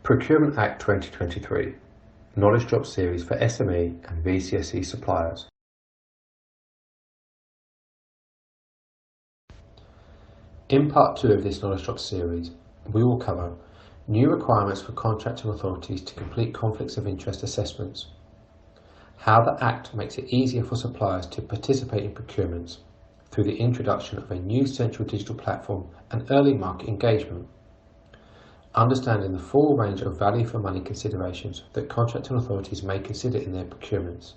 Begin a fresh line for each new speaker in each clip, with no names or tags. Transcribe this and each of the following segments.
Procurement Act 2023 Knowledge Drop Series for SME and VCSE suppliers. In Part 2 of this Knowledge Drop series, we will cover new requirements for contracting authorities to complete conflicts of interest assessments, how the Act makes it easier for suppliers to participate in procurements through the introduction of a new central digital platform and early market engagement, understanding the full range of value for money considerations that contracting authorities may consider in their procurements,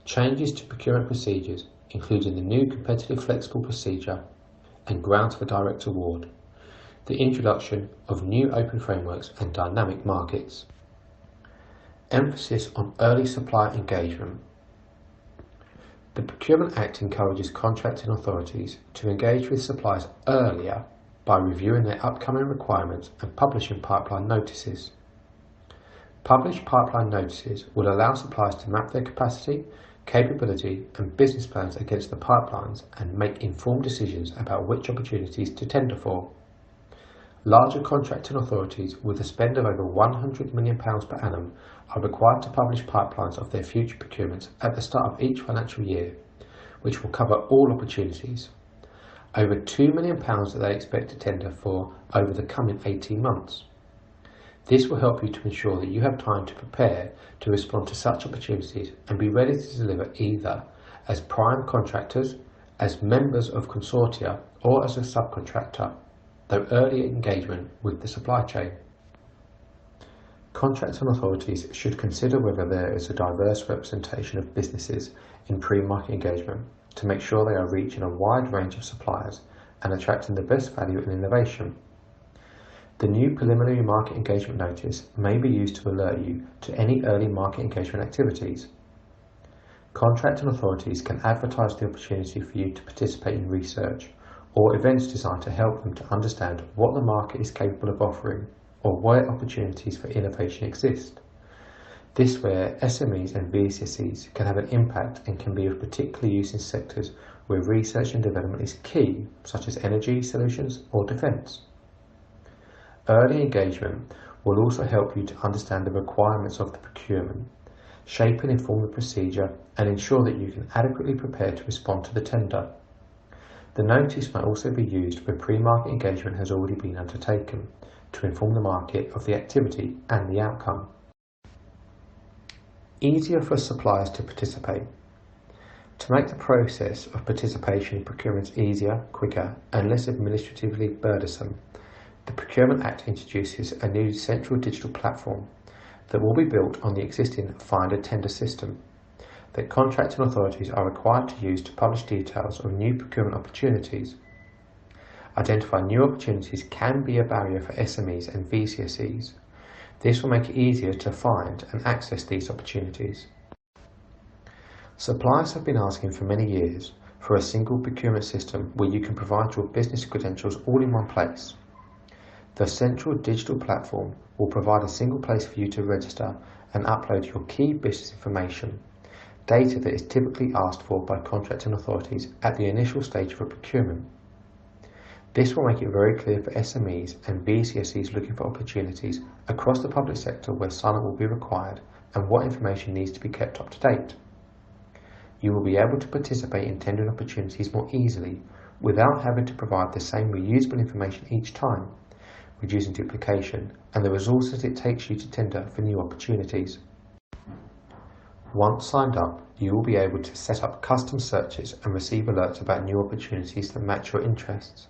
changes to procurement procedures including the new competitive flexible procedure and grounds for direct award, the introduction of new open frameworks and dynamic markets, emphasis on early supplier engagement. The Procurement Act encourages contracting authorities to engage with suppliers earlier by reviewing their upcoming requirements and publishing pipeline notices. Published pipeline notices will allow suppliers to map their capacity, capability and business plans against the pipelines and make informed decisions about which opportunities to tender for. Larger contracting authorities with a spend of over £100 million per annum are required to publish pipelines of their future procurements at the start of each financial year, which will cover all opportunities. Over £2 million that they expect to tender for over the coming 18 months. This will help you to ensure that you have time to prepare to respond to such opportunities and be ready to deliver either as prime contractors, as members of consortia or as a subcontractor, though early engagement with the supply chain. Contracting authorities should consider whether there is a diverse representation of businesses in pre-market engagement to make sure they are reaching a wide range of suppliers and attracting the best value and innovation. The new preliminary market engagement notice may be used to alert you to any early market engagement activities. Contracting authorities can advertise the opportunity for you to participate in research or events designed to help them to understand what the market is capable of offering or where opportunities for innovation exist. This where SMEs and VCSEs can have an impact and can be of particular use in sectors where research and development is key, such as energy solutions or defence. Early engagement will also help you to understand the requirements of the procurement, shape and inform the procedure, and ensure that you can adequately prepare to respond to the tender. The notice may also be used where pre-market engagement has already been undertaken to inform the market of the activity and the outcome. Easier for suppliers to participate. To make the process of participation in procurements easier, quicker and less administratively burdensome, the Procurement Act introduces a new central digital platform that will be built on the existing Find a Tender system that contracting authorities are required to use to publish details of new procurement opportunities. Identifying new opportunities can be a barrier for SMEs and VCSEs. This will make it easier to find and access these opportunities. Suppliers have been asking for many years for a single procurement system where you can provide your business credentials all in one place. The central digital platform will provide a single place for you to register and upload your key business information, data that is typically asked for by contracting authorities at the initial stage of a procurement. This will make it very clear for SMEs and VCSEs looking for opportunities across the public sector where sign-up will be required and what information needs to be kept up to date. You will be able to participate in tendering opportunities more easily without having to provide the same reusable information each time, reducing duplication and the resources it takes you to tender for new opportunities. Once signed up, you will be able to set up custom searches and receive alerts about new opportunities that match your interests.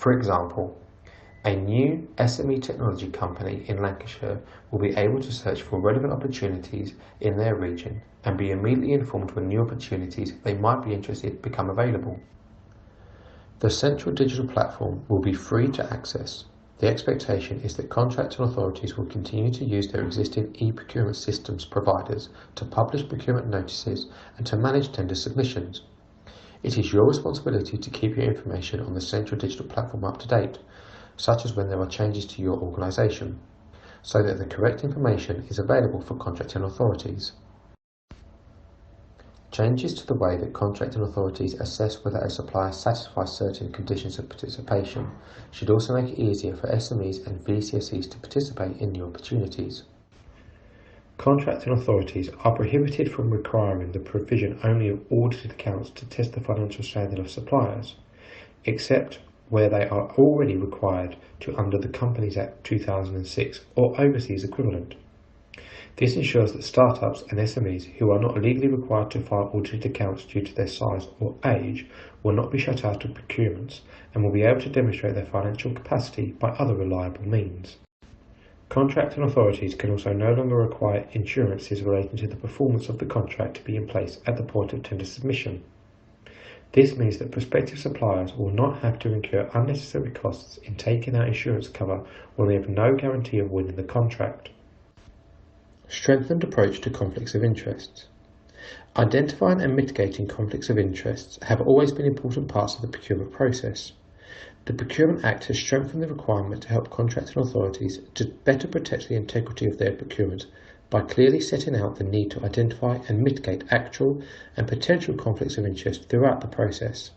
For example, a new SME technology company in Lancashire will be able to search for relevant opportunities in their region and be immediately informed when new opportunities they might be interested in become available. The central digital platform will be free to access. The expectation is that contracting authorities will continue to use their existing e-procurement systems providers to publish procurement notices and to manage tender submissions. It is your responsibility to keep your information on the central digital platform up to date, such as when there are changes to your organisation, so that the correct information is available for contracting authorities. Changes to the way that contracting authorities assess whether a supplier satisfies certain conditions of participation should also make it easier for SMEs and VCSEs to participate in new opportunities. Contracting authorities are prohibited from requiring the provision only of audited accounts to test the financial standing of suppliers, except where they are already required to under the Companies Act 2006 or overseas equivalent. This ensures that startups and SMEs who are not legally required to file audited accounts due to their size or age will not be shut out of procurements and will be able to demonstrate their financial capacity by other reliable means. Contracting authorities can also no longer require insurances relating to the performance of the contract to be in place at the point of tender submission. This means that prospective suppliers will not have to incur unnecessary costs in taking out insurance cover when they have no guarantee of winning the contract. Strengthened approach to conflicts of interest. Identifying and mitigating conflicts of interest have always been important parts of the procurement process. The Procurement Act has strengthened the requirement to help contracting authorities to better protect the integrity of their procurement by clearly setting out the need to identify and mitigate actual and potential conflicts of interest throughout the process.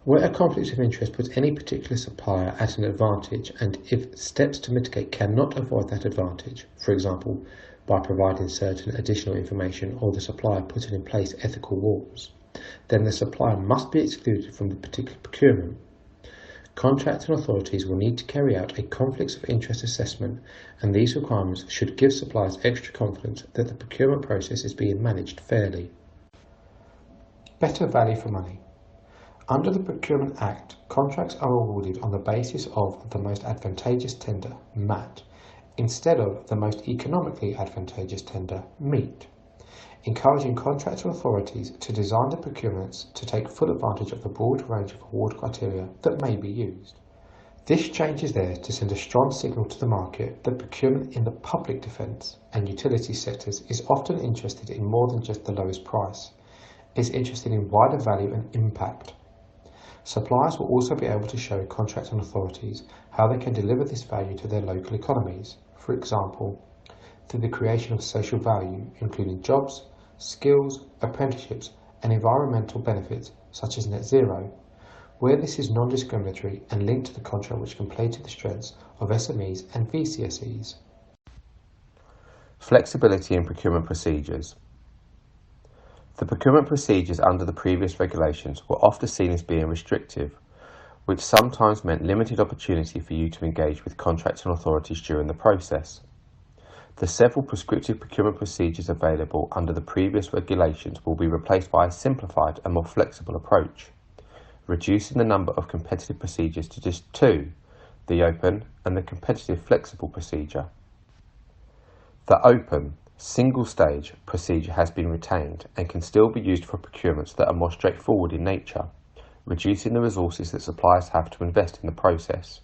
Where a conflict of interest puts any particular supplier at an advantage, and if steps to mitigate cannot avoid that advantage, for example, by providing certain additional information or the supplier putting in place ethical rules, then the supplier must be excluded from the particular procurement. Contracting authorities will need to carry out a conflicts of interest assessment, and these requirements should give suppliers extra confidence that the procurement process is being managed fairly. Better value for money. Under the Procurement Act, contracts are awarded on the basis of the most advantageous tender, MAT, instead of the most economically advantageous tender, MEET, encouraging contracting authorities to design the procurements to take full advantage of the broad range of award criteria that may be used. This change is there to send a strong signal to the market that procurement in the public defence and utility sectors is often interested in more than just the lowest price. It's interested in wider value and impact. Suppliers will also be able to show contracting authorities how they can deliver this value to their local economies, for example, through the creation of social value, including jobs, skills, apprenticeships, and environmental benefits such as net zero, where this is non-discriminatory and linked to the contract which can play to the strengths of SMEs and VCSEs. Flexibility in procurement procedures. The procurement procedures under the previous regulations were often seen as being restrictive, which sometimes meant limited opportunity for you to engage with contracting authorities during the process. The several prescriptive procurement procedures available under the previous regulations will be replaced by a simplified and more flexible approach, reducing the number of competitive procedures to just two, the open and the competitive flexible procedure. The open single stage procedure has been retained and can still be used for procurements that are more straightforward in nature, reducing the resources that suppliers have to invest in the process.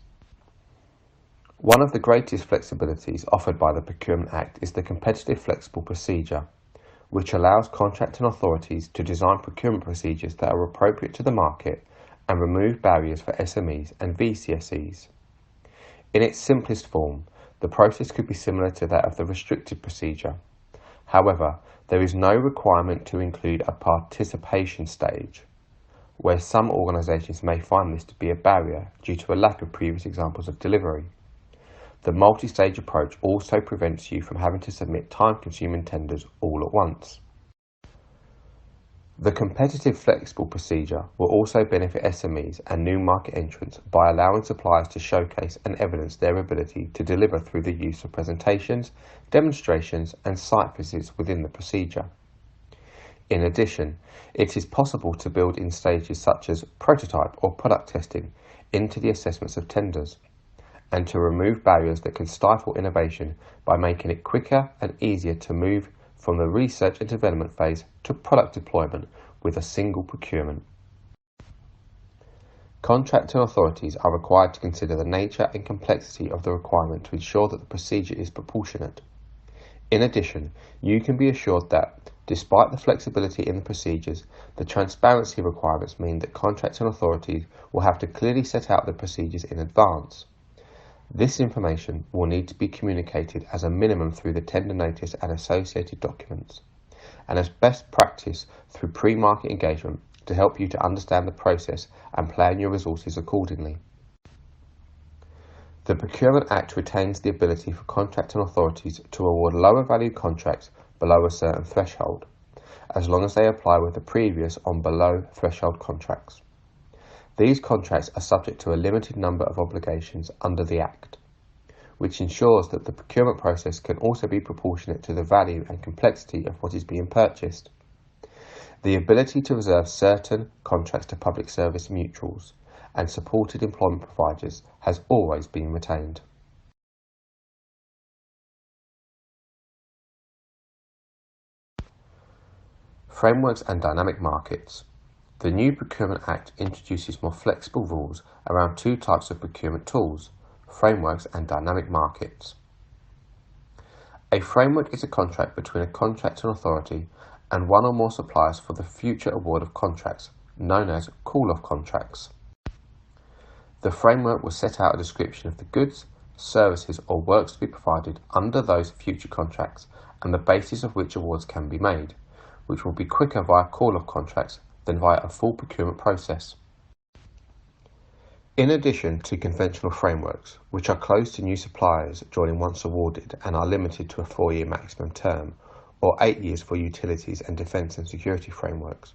One of the greatest flexibilities offered by the Procurement Act is the competitive flexible procedure, which allows contracting authorities to design procurement procedures that are appropriate to the market and remove barriers for SMEs and VCSEs. In its simplest form, the process could be similar to that of the restricted procedure. However, there is no requirement to include a participation stage, where some organisations may find this to be a barrier due to a lack of previous examples of delivery. The multi-stage approach also prevents you from having to submit time-consuming tenders all at once. The competitive flexible procedure will also benefit SMEs and new market entrants by allowing suppliers to showcase and evidence their ability to deliver through the use of presentations, demonstrations and site visits within the procedure. In addition, it is possible to build in stages such as prototype or product testing into the assessments of tenders, and to remove barriers that can stifle innovation by making it quicker and easier to move from the research and development phase to product deployment with a single procurement. Contracting authorities are required to consider the nature and complexity of the requirement to ensure that the procedure is proportionate. In addition, you can be assured that, despite the flexibility in the procedures, the transparency requirements mean that contracting authorities will have to clearly set out the procedures in advance. This information will need to be communicated as a minimum through the tender notice and associated documents, and as best practice through pre-market engagement to help you to understand the process and plan your resources accordingly. The Procurement Act retains the ability for contracting authorities to award lower value contracts below a certain threshold, as long as they apply with the previous on below threshold contracts. These contracts are subject to a limited number of obligations under the Act, which ensures that the procurement process can also be proportionate to the value and complexity of what is being purchased. The ability to reserve certain contracts to public service mutuals and supported employment providers has always been retained. Frameworks and dynamic markets. The new Procurement Act introduces more flexible rules around two types of procurement tools: frameworks and dynamic markets. A framework is a contract between a contracting authority and one or more suppliers for the future award of contracts, known as call-off contracts. The framework will set out a description of the goods, services or works to be provided under those future contracts and the basis of which awards can be made, which will be quicker via call-off contracts than via a full procurement process. In addition to conventional frameworks, which are closed to new suppliers joining once awarded and are limited to a 4-year maximum term, or 8 years for utilities and defence and security frameworks,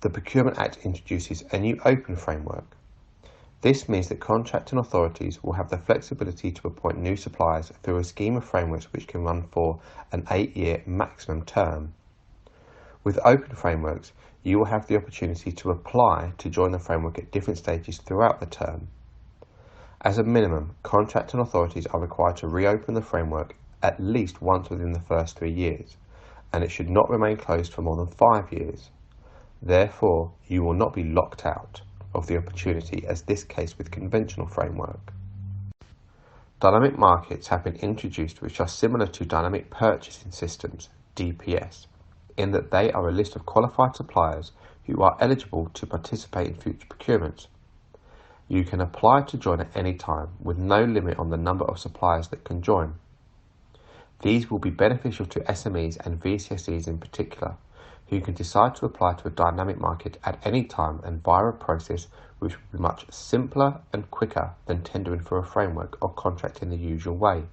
the Procurement Act introduces a new open framework. This means that contracting authorities will have the flexibility to appoint new suppliers through a scheme of frameworks which can run for an 8-year maximum term. With open frameworks, you will have the opportunity to apply to join the framework at different stages throughout the term. As a minimum, contracting authorities are required to reopen the framework at least once within the first 3 years, and it should not remain closed for more than 5 years. Therefore, you will not be locked out of the opportunity as this case with conventional framework. Dynamic markets have been introduced which are similar to dynamic purchasing systems, DPS, in that they are a list of qualified suppliers who are eligible to participate in future procurements. You can apply to join at any time with no limit on the number of suppliers that can join. These will be beneficial to SMEs and VCSEs in particular, who can decide to apply to a dynamic market at any time and via a process which will be much simpler and quicker than tendering for a framework or contract in the usual way.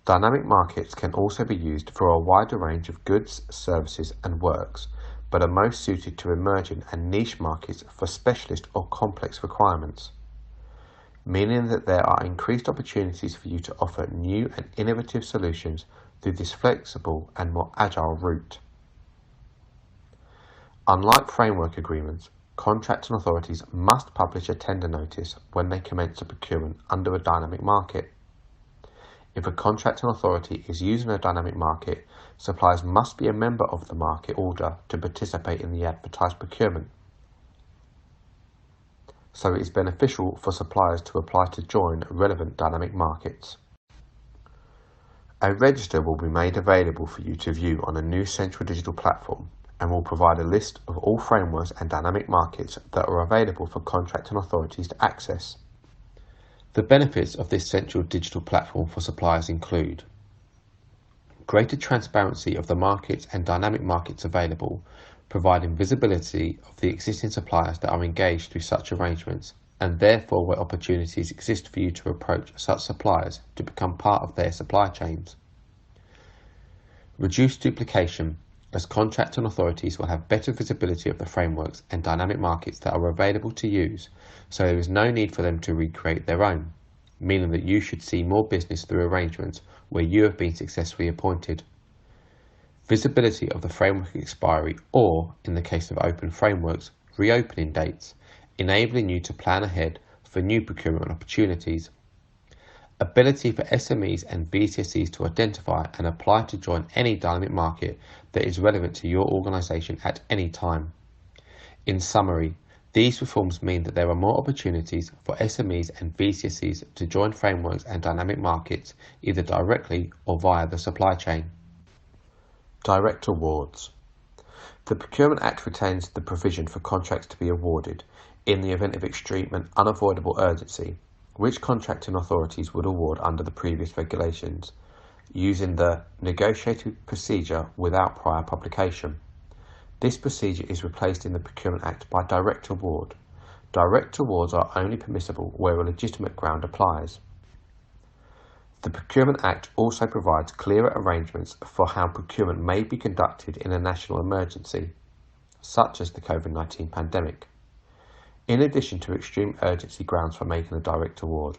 Dynamic markets can also be used for a wider range of goods, services and works, but are most suited to emerging and niche markets for specialist or complex requirements, meaning that there are increased opportunities for you to offer new and innovative solutions through this flexible and more agile route. Unlike framework agreements, contracting authorities must publish a tender notice when they commence a procurement under a dynamic market. If a contracting authority is using a dynamic market, suppliers must be a member of the market order to participate in the advertised procurement. So it is beneficial for suppliers to apply to join relevant dynamic markets. A register will be made available for you to view on a new central digital platform and will provide a list of all frameworks and dynamic markets that are available for contracting authorities to access. The benefits of this central digital platform for suppliers include greater transparency of the markets and dynamic markets available, providing visibility of the existing suppliers that are engaged through such arrangements, and therefore where opportunities exist for you to approach such suppliers to become part of their supply chains. Reduced duplication, as contracting authorities will have better visibility of the frameworks and dynamic markets that are available to use, so there is no need for them to recreate their own, meaning that you should see more business through arrangements where you have been successfully appointed. Visibility of the framework expiry or, in the case of open frameworks, reopening dates, enabling you to plan ahead for new procurement opportunities. Ability for SMEs and VCSEs to identify and apply to join any dynamic market that is relevant to your organisation at any time. In summary, these reforms mean that there are more opportunities for SMEs and VCSEs to join frameworks and dynamic markets either directly or via the supply chain. Direct awards. The Procurement Act retains the provision for contracts to be awarded in the event of extreme and unavoidable urgency, which contracting authorities would award under the previous regulations. using the negotiated procedure without prior publication. This procedure is replaced in the Procurement Act by direct award. Direct awards are only permissible where a legitimate ground applies. The Procurement Act also provides clearer arrangements for how procurement may be conducted in a national emergency, such as the COVID-19 pandemic. In addition to extreme urgency grounds for making a direct award,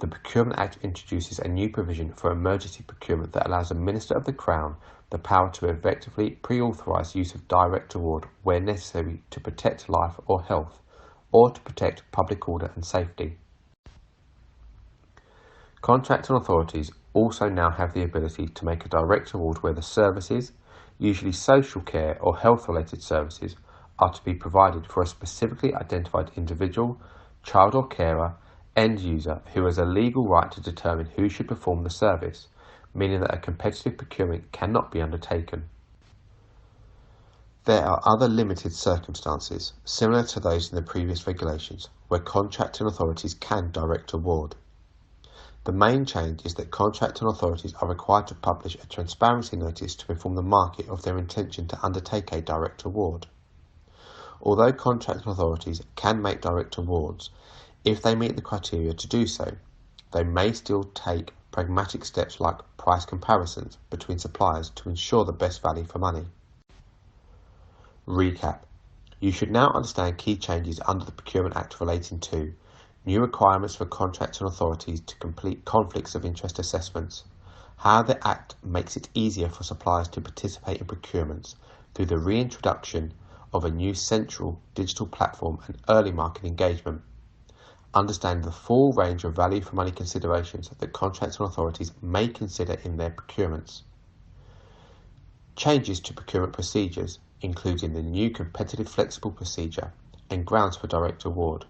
the Procurement Act introduces a new provision for emergency procurement that allows the Minister of the Crown the power to effectively pre-authorise use of direct award where necessary to protect life or health, or to protect public order and safety. Contracting authorities also now have the ability to make a direct award where the services, usually social care or health-related services, are to be provided for a specifically identified individual, child or carer, end user who has a legal right to determine who should perform the service, meaning that a competitive procurement cannot be undertaken. There are other limited circumstances, similar to those in the previous regulations, where contracting authorities can direct award. The main change is that contracting authorities are required to publish a transparency notice to inform the market of their intention to undertake a direct award. Although contracting authorities can make direct awards, if they meet the criteria to do so, they may still take pragmatic steps like price comparisons between suppliers to ensure the best value for money. Recap. You should now understand key changes under the Procurement Act relating to new requirements for contracting authorities to complete conflicts of interest assessments, how the Act makes it easier for suppliers to participate in procurements through the reintroduction of a new central digital platform and early market engagement, understanding the full range of value for money considerations that contracting authorities may consider in their procurements, changes to procurement procedures, including the new competitive flexible procedure and grounds for direct award,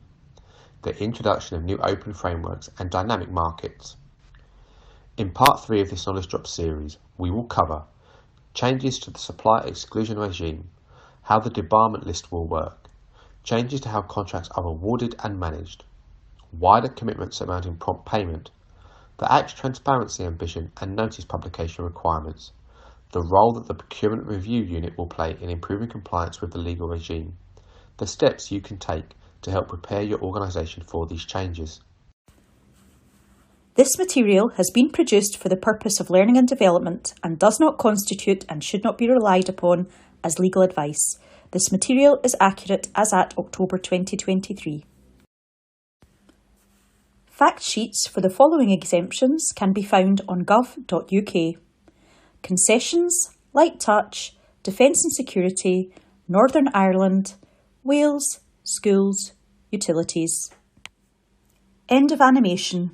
the introduction of new open frameworks and dynamic markets. In Part 3 of this Knowledge Drop series, we will cover changes to the supply exclusion regime, how the debarment list will work, changes to how contracts are awarded and managed, wider commitments surrounding prompt payment, the Act's transparency ambition and notice publication requirements, the role that the Procurement Review Unit will play in improving compliance with the legal regime, the steps you can take to help prepare your organisation for these changes.
This material has been produced for the purpose of learning and development and does not constitute and should not be relied upon as legal advice. This material is accurate as at October 2023. Fact sheets for the following exemptions can be found on gov.uk. Concessions, light touch, defence and security, Northern Ireland, Wales, schools, utilities. End of animation.